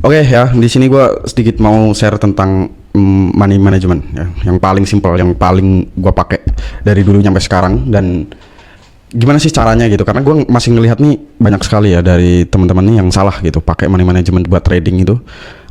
Oke ya, di sini gue sedikit mau share tentang money management ya, yang paling simple, yang paling gue pakai dari dulu sampai sekarang. Dan gimana sih caranya gitu, karena gue masih ngelihat nih banyak sekali ya dari teman-teman nih yang salah gitu pakai money management buat trading itu,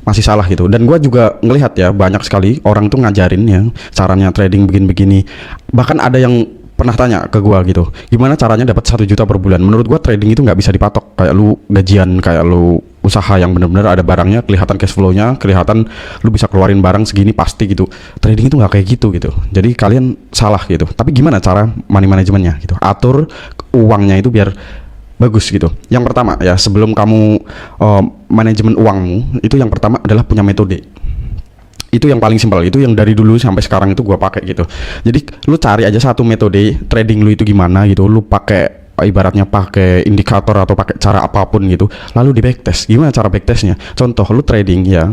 masih salah gitu. Dan gue juga ngelihat ya banyak sekali orang tuh ngajarin ya caranya trading begini-begini. Bahkan ada yang pernah tanya ke gua gitu, gimana caranya dapat 1 juta per bulan. Menurut gua trading itu nggak bisa dipatok, kayak lu gajian, kayak lu usaha yang benar-benar ada barangnya, kelihatan cash flow-nya, kelihatan lu bisa keluarin barang segini pasti gitu. Trading itu nggak kayak gitu. Jadi kalian salah gitu. Tapi gimana cara money managementnya gitu, atur uangnya itu biar bagus gitu. Yang pertama ya, sebelum kamu manajemen uangmu, itu yang pertama adalah punya metode. Itu yang paling simpel, itu yang dari dulu sampai sekarang itu gua pakai gitu. Jadi lu cari aja satu metode trading lu itu gimana gitu, lu pakai ibaratnya pakai indikator atau pakai cara apapun gitu, lalu di backtest. Gimana cara backtestnya? Contoh lu trading ya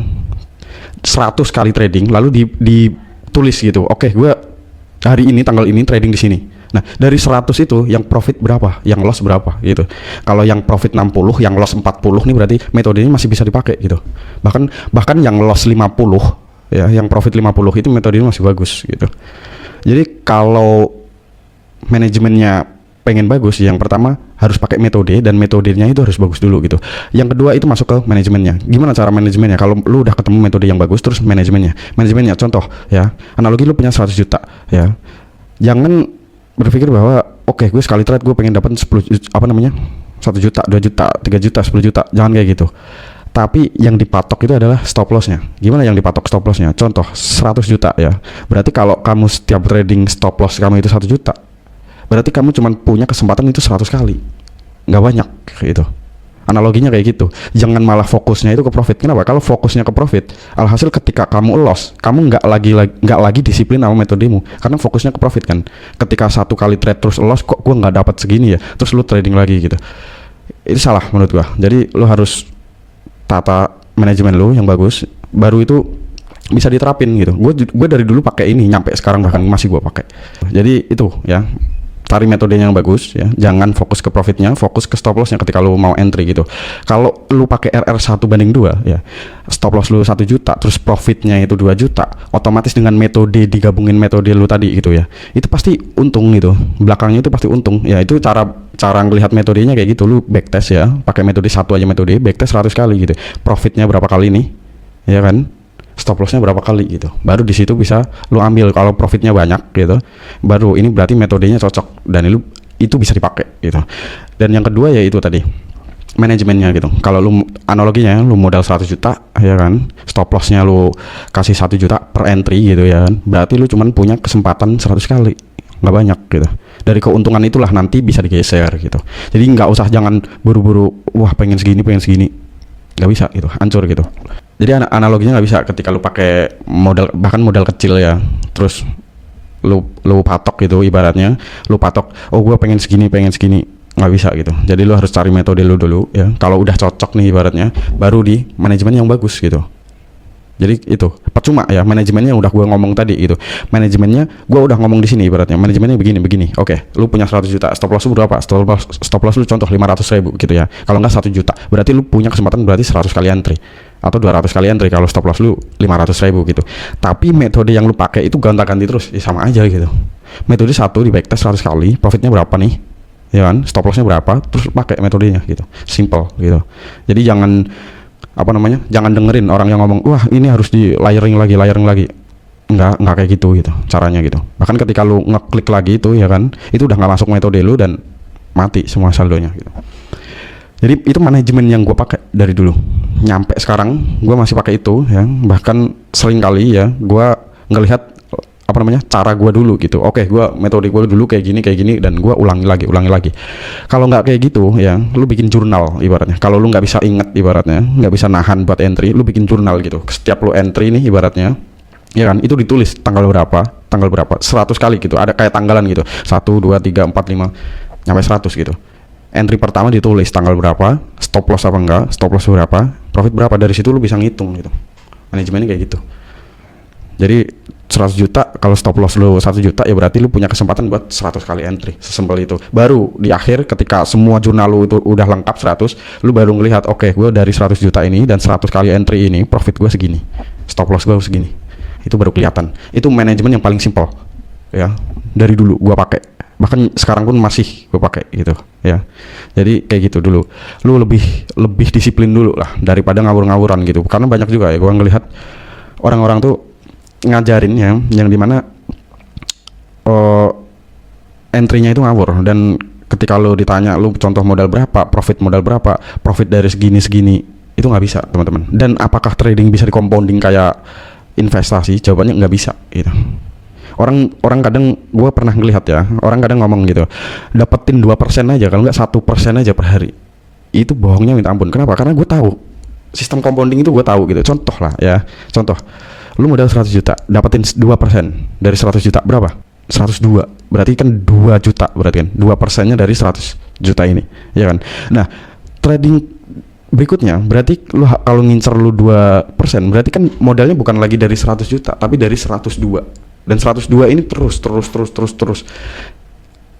100 kali trading, lalu ditulis gitu, oke, gua hari ini tanggal ini trading di sini. Nah, dari 100 itu yang profit berapa, yang loss berapa gitu. Kalau yang profit 60, yang loss 40 nih, berarti metode ini masih bisa dipakai gitu. Bahkan yang loss 50 ya, yang profit 50 itu metode ini masih bagus gitu. Jadi kalau manajemennya pengen bagus, yang pertama harus pakai metode, dan metodenya itu harus bagus dulu gitu. Yang kedua itu masuk ke manajemennya. Gimana cara manajemennya? Kalau lu udah ketemu metode yang bagus, terus manajemennya contoh ya, analogi lu punya 100 juta ya. Jangan berpikir bahwa oke, gue sekali trade gue pengen dapat 1 juta, 2 juta, 3 juta, 10 juta. Jangan kayak gitu. Tapi yang dipatok itu adalah stop lossnya. Gimana yang dipatok stop lossnya? Contoh 100 juta ya. Berarti kalau kamu setiap trading stop loss kamu itu 1 juta, berarti kamu cuma punya kesempatan itu 100 kali. Nggak banyak gitu. Analoginya kayak gitu. Jangan malah fokusnya itu ke profit. Kenapa? Kalau fokusnya ke profit, alhasil ketika kamu loss, kamu nggak lagi disiplin sama metodemu, karena fokusnya ke profit kan. Ketika 1 kali trade terus loss, kok gua nggak dapat segini ya, terus lu trading lagi gitu. Itu salah menurut gua. Jadi lu harus tata manajemen lu yang bagus, baru itu bisa diterapin gitu. Gue dari dulu pakai ini nyampe sekarang, bahkan masih gue pakai. Jadi itu ya, cari metodenya yang bagus ya. Jangan fokus ke profitnya, fokus ke stop lossnya ketika lu mau entry gitu. Kalau lu pakai RR 1:2 ya, stop loss lu 1 juta, terus profitnya itu 2 juta, otomatis dengan metode digabungin metode lu tadi gitu ya, itu pasti untung gitu. Belakangnya itu pasti untung ya. Itu cara ngelihat metodenya kayak gitu. Lu backtest ya, pakai metode satu aja, metode backtest 100 kali gitu. Profitnya berapa kali nih ya kan, stop lossnya berapa kali gitu, baru di situ bisa lu ambil. Kalau profitnya banyak gitu, baru ini berarti metodenya cocok dan itu bisa dipakai gitu. Dan yang kedua ya itu tadi manajemennya gitu. Kalau lu analoginya lu modal 100 juta ya kan, stop lossnya lu kasih 1 juta per entry gitu ya kan, berarti lu cuman punya kesempatan 100 kali, nggak banyak gitu. Dari keuntungan itulah nanti bisa digeser gitu. Jadi nggak usah, jangan buru-buru wah pengen segini, nggak bisa gitu, hancur gitu. Jadi analoginya nggak bisa ketika lu pakai modal, bahkan modal kecil ya, terus lu patok gitu, ibaratnya lu patok, oh gue pengen segini, nggak bisa gitu. Jadi lu harus cari metode lu dulu ya. Kalau udah cocok nih ibaratnya, baru di manajemen yang bagus gitu. Jadi itu percuma ya, manajemennya udah gue ngomong tadi gitu. Manajemennya gue udah ngomong di sini, ibaratnya manajemennya begini. Oke, lu punya 100 juta, stop loss lu berapa? Stop loss lu contoh 500.000 gitu ya. Kalau nggak 1 juta, berarti lu punya kesempatan berarti 100 kali entry atau 200 kali entry kalau stop loss lu 500.000 gitu. Tapi metode yang lu pakai itu gonta-ganti terus, ya sama aja gitu. Metode satu di backtest 100 kali, profitnya berapa nih? Ya kan, stop lossnya berapa? Terus pakai metodenya gitu. Simple gitu. Jadi jangan jangan dengerin orang yang ngomong wah ini harus di layering lagi. Enggak kayak gitu caranya gitu. Bahkan ketika lu ngeklik lagi itu ya kan, itu udah nggak masuk metode lu dan mati semua saldonya gitu. Jadi itu manajemen yang gue pakai dari dulu nyampe sekarang, gue masih pakai itu ya. Bahkan sering kali ya gue ngelihat cara gue dulu gitu. Oke, gue metode gue dulu kayak gini dan gue ulangi lagi. Kalau nggak kayak gitu ya, lu bikin jurnal ibaratnya. Kalau lu nggak bisa inget ibaratnya, nggak bisa nahan buat entry, lu bikin jurnal gitu. Setiap lu entry nih ibaratnya, ya kan, itu ditulis tanggal berapa 100 kali gitu. Ada kayak tanggalan gitu, 1, 2, 3, 4, 5 sampai 100 gitu. Entry pertama ditulis tanggal berapa, stop loss apa enggak, stop loss berapa, profit berapa. Dari situ lu bisa ngitung gitu. Manajemennya kayak gitu. Jadi 100 juta, kalau stop loss lu 1 juta ya berarti lu punya kesempatan buat 100 kali entry, sesimpel itu. Baru di akhir ketika semua jurnal lu itu udah lengkap 100, lu baru ngelihat oke, gue dari 100 juta ini dan 100 kali entry ini profit gue segini, stop loss gue segini. Itu baru kelihatan. Itu manajemen yang paling simpel ya, dari dulu gue pakai, bahkan sekarang pun masih gue pakai gitu ya. Jadi kayak gitu dulu, lu lebih disiplin dulu lah daripada ngawur-ngawuran gitu. Karena banyak juga ya gue ngelihat orang-orang tuh ngajarin ya, yang dimana entry-nya itu ngawur, dan ketika lo ditanya lu contoh modal berapa, profit modal berapa, profit dari segini itu nggak bisa teman-teman. Dan apakah trading bisa di compounding kayak investasi? Jawabannya nggak bisa gitu. Orang kadang, gue pernah ngelihat ya, orang kadang ngomong gitu, dapetin 2% aja, kalau nggak 1% aja per hari. Itu bohongnya minta ampun. Kenapa? Karena gue tahu sistem compounding itu, gue tahu gitu. Contoh lah ya, contoh lu modal 100 juta, dapetin 2% dari 100 juta berapa? 102. Berarti kan 2 juta, berarti kan 2%-nya dari 100 juta ini, ya kan? Nah, trading berikutnya berarti lu kalau ngincer lu 2%, berarti kan modalnya bukan lagi dari 100 juta, tapi dari 102. Dan 102 ini terus.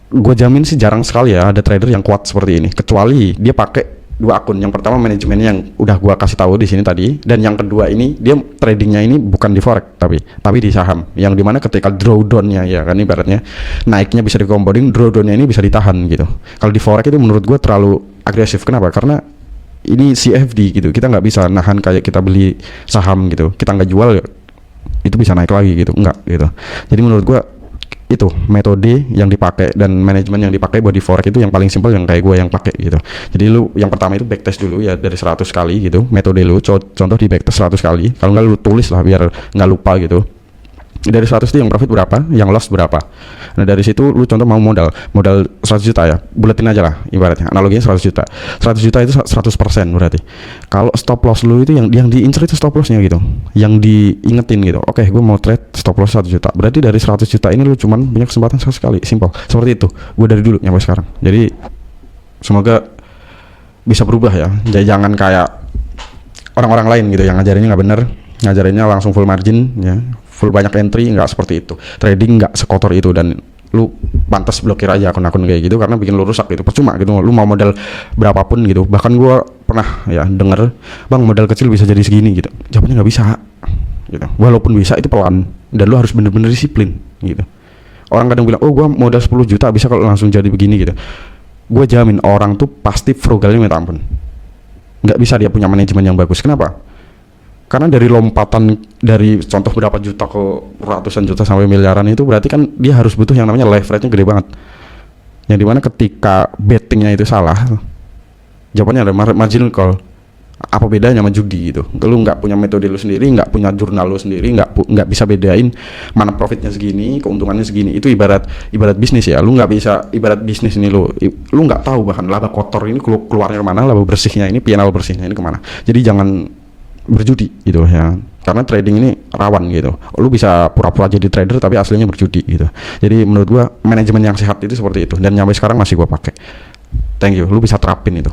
Gue jamin sih jarang sekali ya ada trader yang kuat seperti ini, kecuali dia pakai 2 akun. Yang pertama manajemennya yang udah gua kasih tahu di sini tadi, dan yang kedua ini dia tradingnya ini bukan di forex tapi di saham, yang dimana ketika drawdownnya ya kan, ibaratnya naiknya bisa di compounding, drawdownnya ini bisa ditahan gitu. Kalau di forex itu menurut gua terlalu agresif. Kenapa? Karena ini CFD gitu, kita nggak bisa nahan kayak kita beli saham gitu, kita nggak jual itu bisa naik lagi gitu, enggak gitu. Jadi menurut gua itu metode yang dipakai dan manajemen yang dipakai buat di forex itu yang paling simpel, yang kayak gue yang pakai gitu. Jadi lu yang pertama itu backtest dulu ya, dari 100 kali gitu metode lu, contoh di backtest 100 kali, kalau nggak lu tulis lah biar nggak lupa gitu. Dari 100 itu yang profit berapa, yang loss berapa. Nah dari situ lu contoh mau modal 100 juta ya, buletin aja lah ibaratnya, analoginya 100 juta. 100 juta itu 100% berarti. Kalau stop loss lu itu yang diincer itu stop lossnya gitu, yang diingetin gitu. Oke, gue mau trade stop loss 1 juta. Berarti dari 100 juta ini lu cuman punya kesempatan 100 kali, simple. Seperti itu. Gue dari dulu sampai sekarang. Jadi semoga bisa berubah ya. Jadi jangan kayak orang-orang lain gitu yang ngajarinnya nggak bener, ngajarinnya langsung full margin ya, full banyak entry. Nggak seperti itu. Trading nggak sekotor itu, dan lu pantas blokir aja akun-akun kayak gitu karena bikin lu rusak gitu, percuma gitu. Lu mau modal berapapun gitu, bahkan gua pernah ya denger, bang modal kecil bisa jadi segini gitu. Jawabannya nggak bisa gitu. Walaupun bisa itu pelan, dan lu harus bener-bener disiplin gitu. Orang kadang bilang, oh gua modal 10 juta bisa kalau langsung jadi begini gitu. Gua jamin orang tuh pasti frugalnya minta ampun, nggak bisa dia punya manajemen yang bagus. Kenapa? Karena dari lompatan dari contoh berapa juta ke ratusan juta sampai miliaran itu berarti kan dia harus butuh yang namanya leverage-nya gede banget. Yang dimana ketika bettingnya itu salah, jawabannya ada margin call. Apa bedanya sama judi gitu? Lu nggak punya metode lu sendiri, nggak punya jurnal lu sendiri, nggak bisa bedain mana profitnya segini, keuntungannya segini. Itu ibarat bisnis ya. Lu nggak bisa, ibarat bisnis ini lu nggak tahu bahkan laba kotor ini keluarnya kemana, laba bersihnya ini, P&L bersihnya ini kemana. Jadi jangan berjudi gitu ya, karena trading ini rawan gitu. Lu bisa pura-pura jadi trader tapi aslinya berjudi gitu. Jadi menurut gua manajemen yang sehat itu seperti itu, dan sampai sekarang masih gua pakai. Thank you, lu bisa terapin itu.